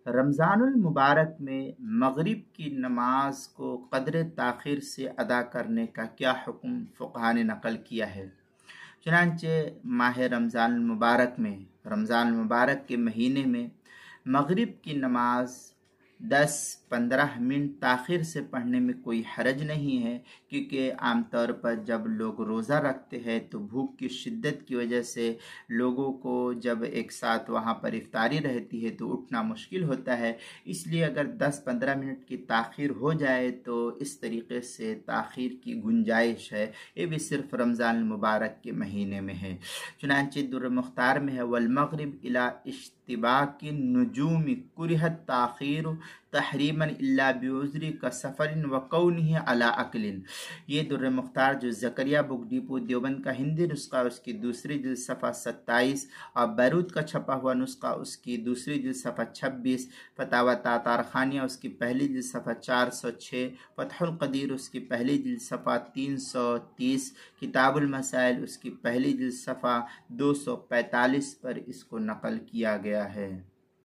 رمضان المبارک میں مغرب کی نماز کو قدر تاخیر سے ادا کرنے کا کیا حکم فقہا نے نقل کیا ہے؟ چنانچہ ماہ رمضان المبارک کے مہینے میں مغرب کی نماز 10-15 منٹ تاخیر سے پڑھنے میں کوئی حرج نہیں ہے، کیونکہ عام طور پر جب لوگ روزہ رکھتے ہیں تو بھوک کی شدت کی وجہ سے لوگوں کو جب ایک ساتھ وہاں پر افطاری رہتی ہے تو اٹھنا مشکل ہوتا ہے۔ اس لیے اگر 10-15 منٹ کی تاخیر ہو جائے تو اس طریقے سے تاخیر کی گنجائش ہے، یہ بھی صرف رمضان المبارک کے مہینے میں ہے۔ چنانچہ در مختار میں ہے والمغرب الی اشتباک النجوم کرہت تاخیر تحریما الا بعذر کسفر وکونہ علی عقل۔ یہ در مختار جو زکریا بک ڈیپو دیوبند کا ہندی نسخہ اس کی دوسری جلد صفحہ 27 اور بیروت کا چھپا ہوا نسخہ اس کی دوسری جلد صفحہ 26، فتاوی تاتارخانیہ اس کی پہلی جلد صفحہ 406، فتح القدیر اس کی پہلی جلد صفحہ 330، کتاب المسائل اس کی پہلی جلد صفحہ 245 پر اس کو نقل کیا گیا ہے۔